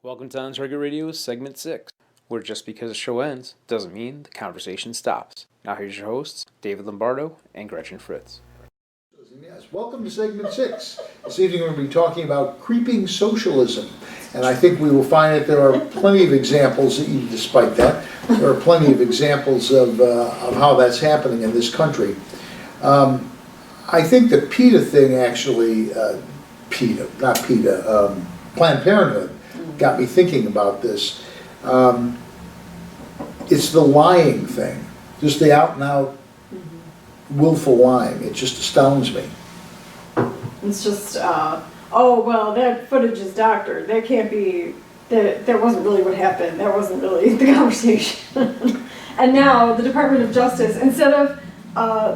Welcome to Untarget Radio, Segment 6, where just because the show ends doesn't mean the conversation stops. Now here's your hosts, David Lombardo and Gretchen Fritz. Yes, welcome to Segment 6. This evening we're going to be talking about creeping socialism. And I think we will find that there are plenty of examples, despite that, there are plenty of examples of how that's happening in this country. I think the PETA thing actually, Planned Parenthood, got me thinking about this. It's the lying thing, just the out and out willful lying. It just astounds me. It's just, oh, well, that footage is doctored. That can't be, that wasn't really what happened. That wasn't really the conversation. And now the Department of Justice, instead of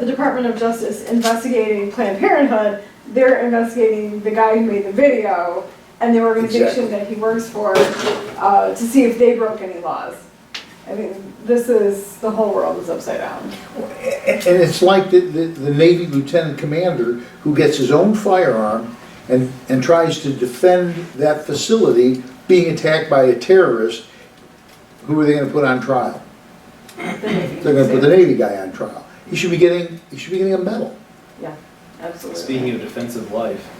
the Department of Justice investigating Planned Parenthood, they're investigating the guy who made the video and the organization that he works for to see if they broke any laws. I mean, the whole world is upside down. And it's like the Navy lieutenant commander who gets his own firearm and tries to defend that facility being attacked by a terrorist. Who are they going to put on trial? They're going to put the Navy guy on trial. He should be getting a medal. Yeah, absolutely. Speaking of defensive life.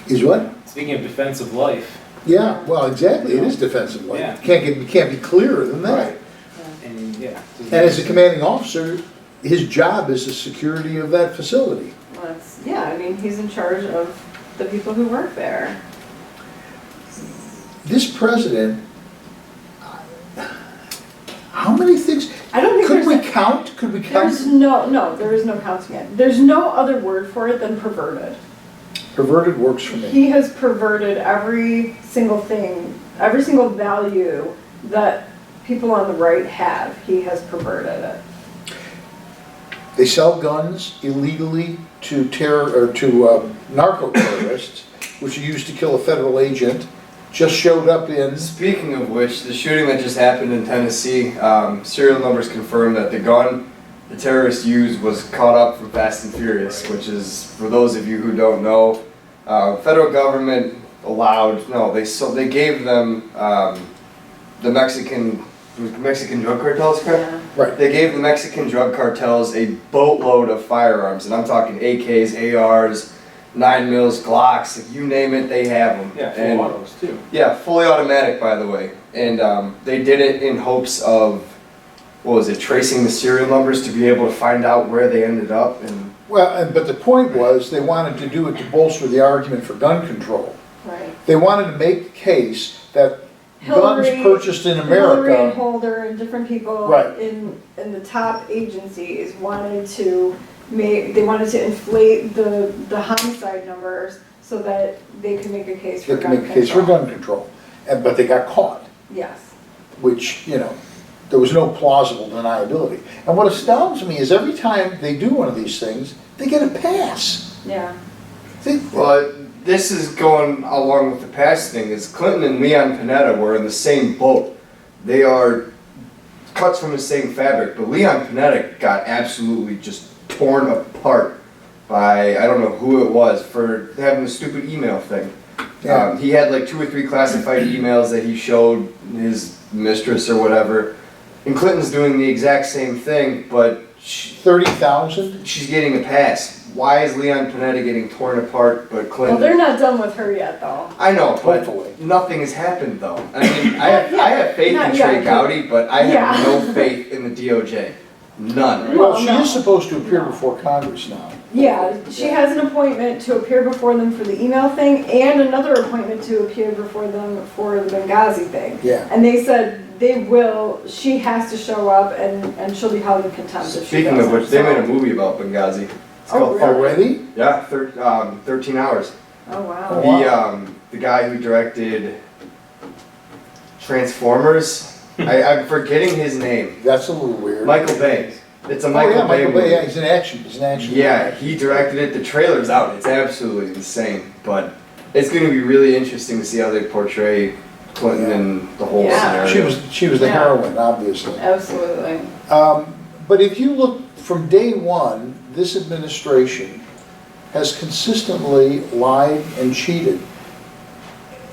Is what? Speaking of defensive life. Yeah, well, exactly. It is defensive life. Yeah. It can't be clearer than that. Right. And yeah. And as a commanding officer, his job is the security of that facility. Well, I mean, he's in charge of the people who work there. This president, how many things? I don't think Could we count? Could we count? There is no counting it. There's no other word for it than perverted. Perverted works for me. He has perverted every single thing, every single value that people on the right have. He has perverted it. They sell guns illegally to narco terrorists, which are used to kill a federal agent. Just showed up in. Speaking of which, the shooting that just happened in Tennessee, serial numbers confirm that the gun the terrorists used was caught up from Fast and Furious, which is, for those of you who don't know, federal government they gave them the Mexican drug cartels, correct? Yeah. Right. They gave the Mexican drug cartels a boatload of firearms, and I'm talking AKs, ARs, 9mm, Glocks, you name it, they have them. Yeah, full autos too. Yeah, fully automatic, by the way. And they did it in hopes of, tracing the serial numbers to be able to find out where they ended up. And But the point was they wanted to do it to bolster the argument for gun control. Right. They wanted to make the case that guns purchased in Hillary and America. Holder and different people Right. in the top agencies wanted to inflate the homicide numbers so that they could make a case for They could gun make a case for control. gun control. But they got caught, Yes. which, there was no plausible deniability. And what astounds me is every time they do one of these things, they get a pass. Yeah. well, this is going along with the past thing. Is Clinton and Leon Panetta were in the same boat. They are cuts from the same fabric, but Leon Panetta got absolutely just torn apart by, I don't know who it was, for having a stupid email thing. Yeah. He had like 2 or 3 classified emails that he showed his mistress or whatever. And Clinton's doing the exact same thing, but 30,000? she's getting a pass. Why is Leon Panetta getting torn apart, but Clinton? Well, they're not done with her yet, though. I know, but Hopefully. nothing has happened though. I mean, I have faith Not in yet. Trey Gowdy, but I have Yeah. no faith in the DOJ. None. Well, she no. is supposed to appear before Congress now. Yeah, she has an appointment to appear before them for the email thing and another appointment to appear before them for the Benghazi thing. Yeah. And they said she has to show up and she'll be held in contempt if she Speaking of doesn't. which, they made a So- movie about Benghazi. It's Oh, called really? Already? Yeah, 13 hours. Oh, wow. wow. The guy who directed Transformers, I'm forgetting his name. That's a little weird. Michael Bay. It's a Oh, Michael yeah, Bay Michael movie. Bay, yeah, he's an action. Yeah, he directed it. The trailer's out. It's absolutely insane. But it's going to be really interesting to see how they portray Clinton and the whole Yeah. scenario. She was the Yeah. heroine, obviously. Absolutely. But if you look from day one, this administration has consistently lied and cheated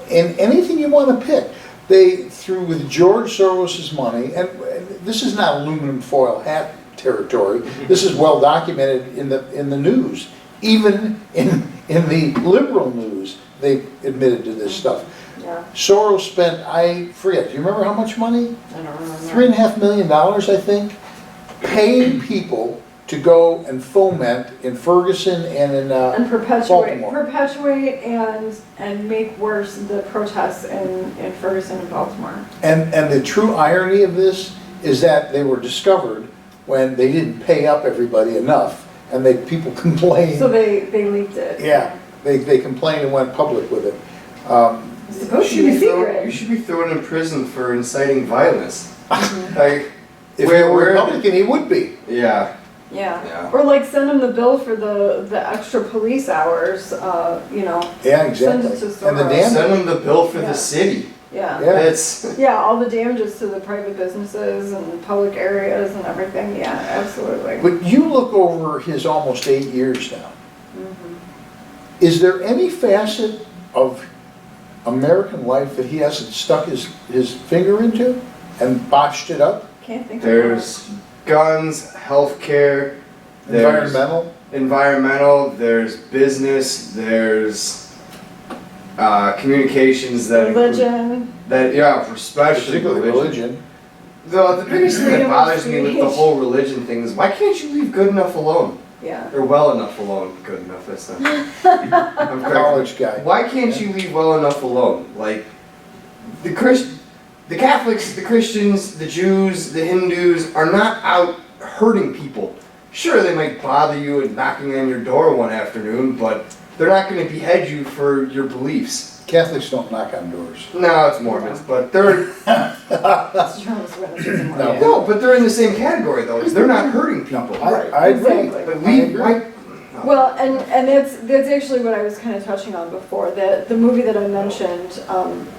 in anything you want to pick. they, through with George Soros's money, and this is not aluminum foil hat territory, this is well documented in the news. Even in the liberal news, they admitted to this stuff. Yeah, Soros spent, I forget, do you remember how much money? I don't remember. $3.5 million, I think, paying people to go and foment in Ferguson and in And Baltimore. perpetuate and make worse the protests in Ferguson and Baltimore. And the true irony of this is that they were discovered when they didn't pay up everybody enough, and people complained. So they leaked it. Yeah, they complained and went public with it. It's supposed to be secret. You should be thrown in prison for inciting violence. Like, If he were Republican, he would be. yeah. Yeah. Or like send them the bill for the extra police hours, you know. Yeah, exactly. Send it to And the Soros. damage. Send them the bill for Yeah. the city. Yeah. Yeah. It's, Yeah, all the damages to the private businesses and public areas and everything. Yeah, absolutely. But you look over his almost 8 years now. Mhm. Is there any facet of American life that he hasn't stuck his finger into and botched it up? Can't think of there's guns, healthcare, there's environmental, there's business, there's communications that include- religion. especially Particularly religion. The biggest thing that Freedom of bothers me with the speech. whole religion thing is, why can't you leave good enough alone? Yeah. Or well enough alone. Good enough, that's not. I'm correct. College guy. Why can't you leave well enough alone? Like, the Catholics, the Christians, the Jews, the Hindus are not out hurting people. Sure, they might bother you and knocking on your door one afternoon, but they're not going to behead you for your beliefs. Catholics don't knock on doors. No, it's Mormons, but they're That's Jehovah's Witnesses and No. more. no, but they're in the same category though. Is they're not hurting people. I agree. Exactly. But I leave. agree. Why? Well, and that's actually what I was kind of touching on before. The movie that I mentioned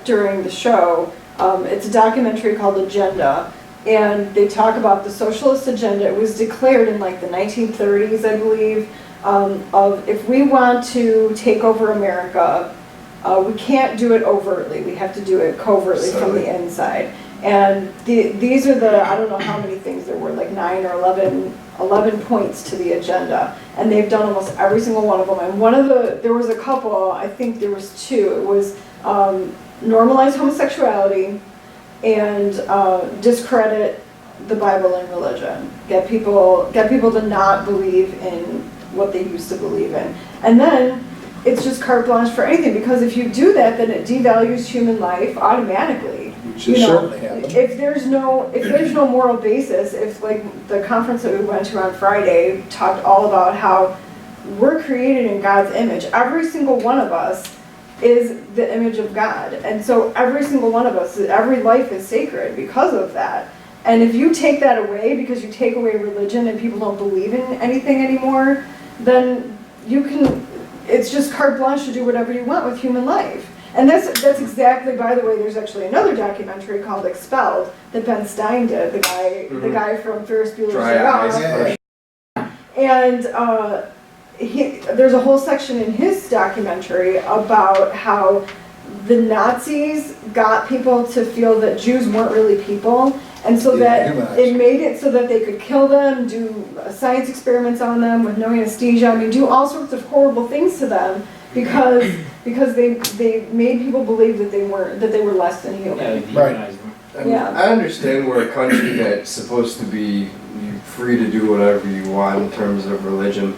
during the show, it's a documentary called Agenda, and they talk about the socialist agenda. It was declared in like the 1930s, I believe, of if we want to take over America, we can't do it overtly. We have to do it covertly from the inside. And these are I don't know how many things there were, like 9 or 11 points to the agenda. And they've done almost every single one of them. And there was a couple, I think there was 2. It was normalize homosexuality and discredit the Bible and religion. Get people to not believe in what they used to believe in. And then it's just carte blanche for anything, because if you do that, then it devalues human life automatically. Which You has know, certainly happened. if there's no moral basis, if like the conference that we went to on Friday talked all about how we're created in God's image. Every single one of us is the image of God. And so every single one of us, every life is sacred because of that. And if you take that away because you take away religion and people don't believe in anything anymore, then it's just carte blanche to do whatever you want with human life. And that's exactly, by the way, there's actually another documentary called Expelled that Ben Stein did, the guy from Ferris Bueller's Dry Day eyes. Off. Yeah. And there's a whole section in his documentary about how the Nazis got people to feel that Jews weren't really people, and so that Dehumanized. it made it so that they could kill them, do science experiments on them with no anesthesia, I mean, do all sorts of horrible things to them because they made people believe that they were less than Yeah, human. dehumanize them. And Yeah. I understand we're a country that's supposed to be free to do whatever you want in terms of religion,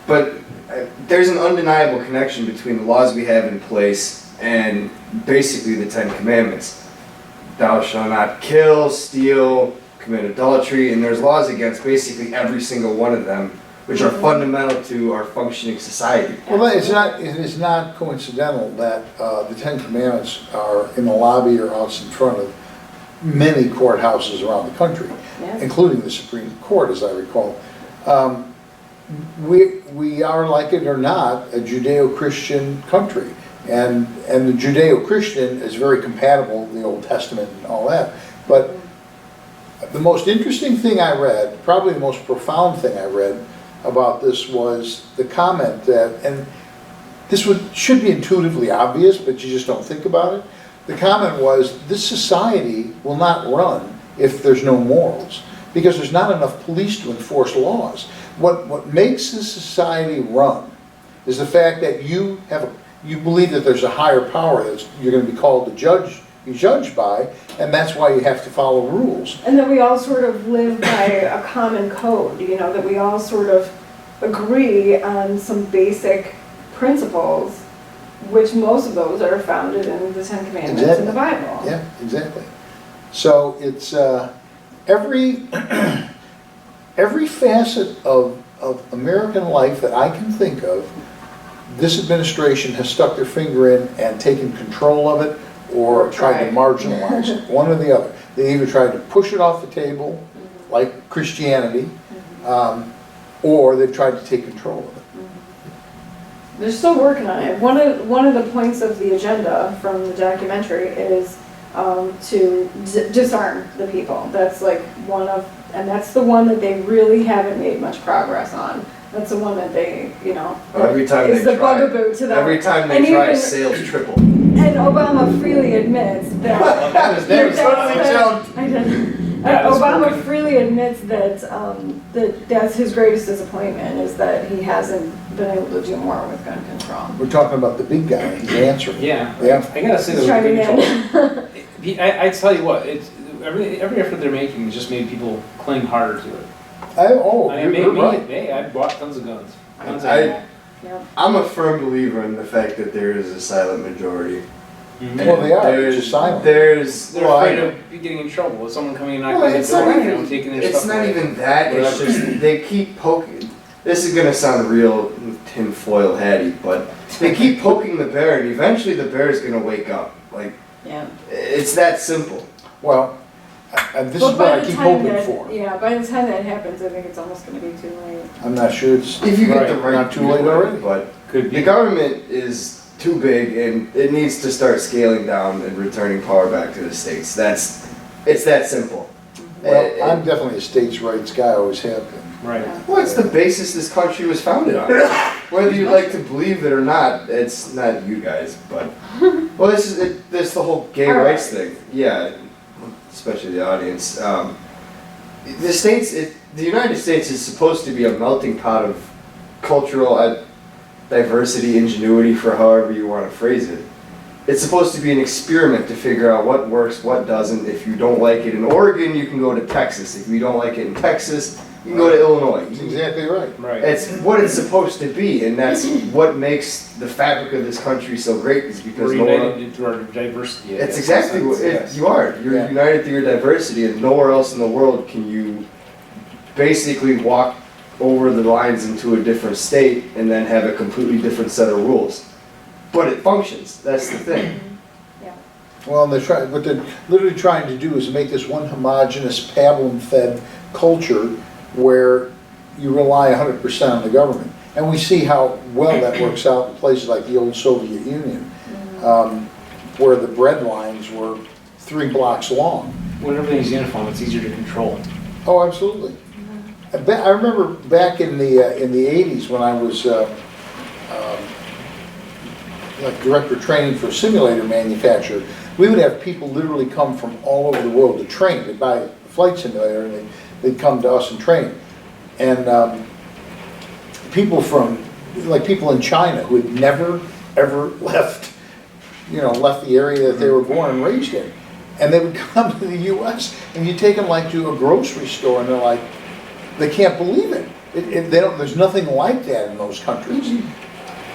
but there's an undeniable connection between the laws we have in place and basically the 10 Commandments. Thou shalt not kill, steal, commit adultery, and there's laws against basically every single one of them, which are fundamental to our functioning society. Well, it is not coincidental that the 10 Commandments are in the lobby or out in front of many courthouses around the country, Yeah. including the Supreme Court, as I recall. We are, like it or not, a Judeo-Christian country. And the Judeo-Christian is very compatible with the Old Testament and all that. But the most interesting thing I read, probably the most profound thing I read about this, was the comment that, and this should be intuitively obvious, but you just don't think about it, the comment was, this society will not run if there's no morals, because there's not enough police to enforce laws. What makes this society run is the fact that you believe that there's a higher power that you're going to be called to be judged by, and that's why you have to follow rules. And that we all sort of live by a common code, you know, that we all sort of agree on some basic principles, which most of those are founded in the Ten Commandments in the Bible. Yeah, exactly. So it's every facet of American life that I can think of, this administration has stuck their finger in and taken control of it, or tried to marginalize it, one or the other. They either tried to push it off the table, like Christianity, or they've tried to take control of it. They're still working on it. One of the points of the agenda from the documentary is to disarm the people. That's like and that's the one that they really haven't made much progress on. That's the one that they, you know, Every time is they the try, bugaboo to them. every time And they try, even- sales triple. And Obama freely admits that. That was never I did. Obama freely admits that that's his greatest disappointment, is that he hasn't been able to do more with gun control. We're talking about the big guy, he's answering. Yeah. Yeah. I gotta say He's that chiming in. I tell you what, it's every effort they're making has just made people cling harder to it. You're right. Hey, I bought tons of guns. Yep. I'm a firm believer in the fact that there is a silent majority. Well, they are, it's just silent. They're Well, I afraid know. of getting in trouble with someone coming and Well, knocking on the it's door, not you know, even, taking their it's stuff not away. even that, it's just, they keep poking, this is gonna sound real tinfoil hatty, but they keep poking the bear, and eventually the bear's gonna wake up. Like, Yeah. it's that simple. Well, this is But what by I the keep time hoping that, for. yeah, by the time that happens, I think it's almost gonna be too late. I'm not sure it's, If you get the Right. right Not too late already. But Could the be. government is too big, and it needs to start scaling down and returning power back to the states. It's that simple. well, I'm definitely a states' rights guy, always have been. Right. Well, it's the basis this country was founded on. Whether you like to believe it or not, it's not you guys, but well, this is the whole gay All right. rights thing. Yeah, especially the audience. The United States is supposed to be a melting pot of cultural diversity, ingenuity, for however you want to phrase it. It's supposed to be an experiment to figure out what works, what doesn't. If you don't like it in Oregon, you can go to Texas. If you don't like it in Texas, you can go to Illinois. That's exactly right. Right. It's what it's supposed to be, and that's what makes the fabric of this country so great, is because We're no one, united through our diversity. it's exactly what you are. You're Yeah. united through your diversity, and nowhere else in the world can you basically walk over the lines into a different state and then have a completely different set of rules. But it functions, that's the thing. Well, what they're literally trying to do is make this one homogeneous, pablum-fed culture where you rely 100% on the government. And we see how well that works out in places like the old Soviet Union, where the bread lines were 3 blocks long. When everything's uniform, it's easier to control. Oh, absolutely. I remember back in the 80s when I was like director of training for a simulator manufacturer, we would have people literally come from all over the world to train. They'd buy a flight simulator and they'd come to us and train. And people in China who had never, ever left the area that they were born and raised in. And they would come to the US and you take them like to a grocery store and they're like, they can't believe it. There's nothing like that in those countries.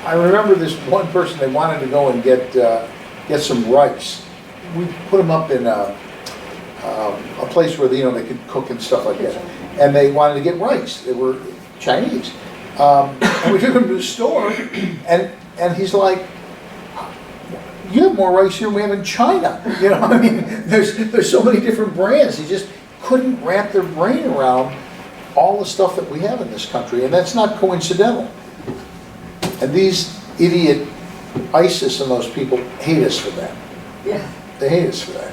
I remember this one person, they wanted to go and get some rice. We put them up in a place where they could cook and stuff like that. And they wanted to get rice. They were Chinese. And we took them to the store, and he's like, "You have more rice here than we have in China." I mean, there's so many different brands. He just couldn't wrap their brain around all the stuff that we have in this country, and that's not coincidental. And these idiot ISIS and those people hate us for that. Yeah. They hate us for that.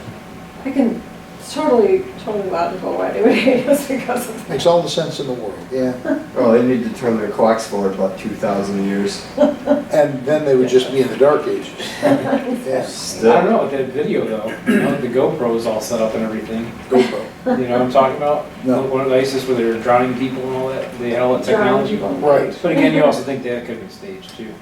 I can It's totally logical why they would hate us because of that. Makes all the sense in the world, yeah. Oh, they need to turn their clocks forward about 2,000 years. And then they would just be in the dark ages. Yeah, I don't know, with that video though, the GoPro's all set up and everything. GoPro. You know what I'm talking about? No. One of the ISIS where they were drowning people and all that, they had all that Drowning technology. people. Right. But again, you also think that could have been staged too.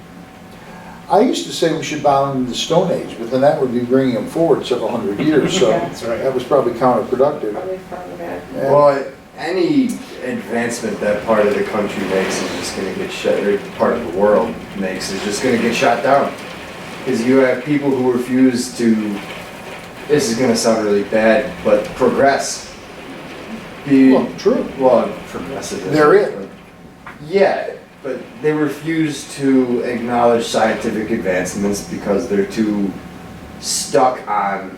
I used to say we should bow them to the Stone Age, but then that would be bringing them forward several hundred years, so Yeah. That's right. that was probably counterproductive. Probably farther back. Yeah. Well, any advancement that part of the country makes is just gonna get shut, or part of the world makes is just gonna get shot down. Because you have people who refuse to, this is gonna sound really bad, but progress. Well, true. Well, progressive. They're it. Yeah, but they refuse to acknowledge scientific advancements because they're too stuck on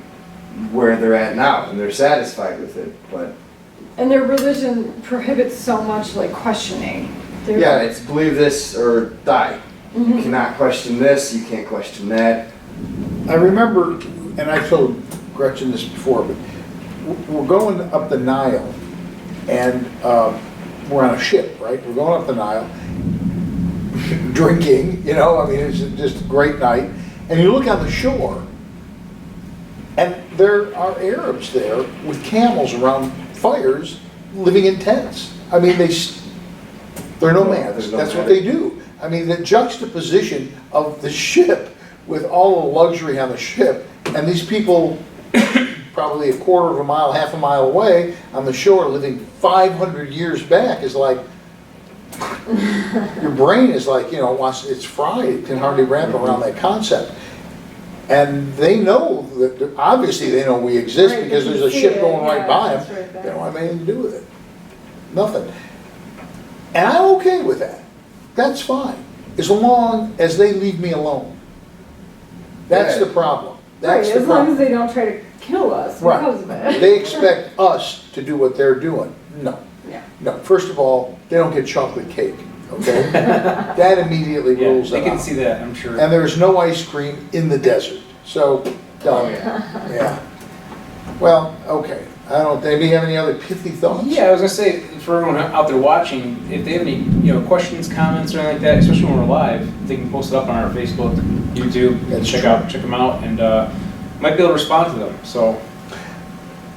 where they're at now, and they're satisfied with it, but. And their religion prohibits so much like questioning. They're- Yeah, it's believe this or die. You cannot question this, you can't question that. I remember, and I told Gretchen this before, but we're going up the Nile, and we're on a ship, right? We're going up the Nile, drinking, you know, I mean, it's just a great night. And you look on the shore, and there are Arabs there with camels around fires, living in tents. I mean, they're nomads, that's what they do. I mean, the juxtaposition of the ship with all the luxury on the ship, and these people probably a quarter of a mile, half a mile away on the shore living 500 years back is like, your brain is like, you know, it's fried, it can hardly wrap around that concept. And they know that, obviously they know we exist Right, because they there's can a see ship it, going right yeah, by it's them. right They there. don't have anything to do with it. Nothing. And I'm okay with that. That's fine, as long as they leave me alone. That's Yeah. the problem. Right, That's the as long problem. as they don't try to kill us Right. because of it. They expect us to do what they're doing. No. Yeah. No, first of all, they don't get chocolate cake, okay? That immediately Yeah, rules they them can out. see that, I'm sure. And there's no ice cream in the desert, so, Oh, done. yeah. Yeah. Well, okay, I don't, anybody have any other pithy thoughts? Yeah, I was gonna say, for everyone out there watching, if they have any, questions, comments, or anything like that, especially when we're live, they can post it up on our Facebook, YouTube, That's check true. them out, and might be able to respond to them. So,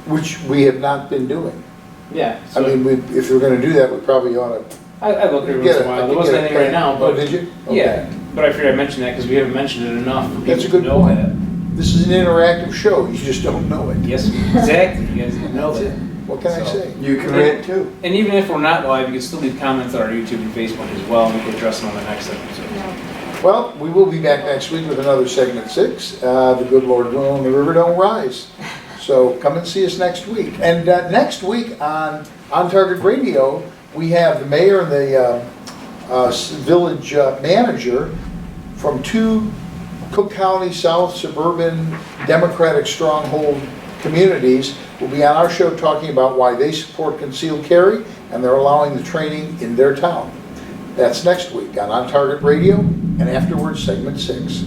Which we have not been doing. yeah. I So mean, if we're gonna do that, we probably ought to I look every once get in it. a while. There wasn't anything right now, Oh, but did you? yeah. Okay. But I figured I'd mention that because we haven't mentioned it enough for That's a people good to know point. that. This is an interactive show, you just don't know it. Yes, exactly. You guys didn't know That's that. it. What can I So- say? You can rant too. And even if we're not live, you can still leave comments on our YouTube and Facebook as well, and we can address them on the next episode. Well, we will be back next week with another segment 6, the good Lord willing, the river don't rise. So come and see us next week. And next week on Target Radio, we have the mayor and the village manager from 2 Cook County South suburban Democratic stronghold communities will be on our show talking about why they support concealed carry and they're allowing the training in their town. That's next week on Target Radio, and afterwards segment 6.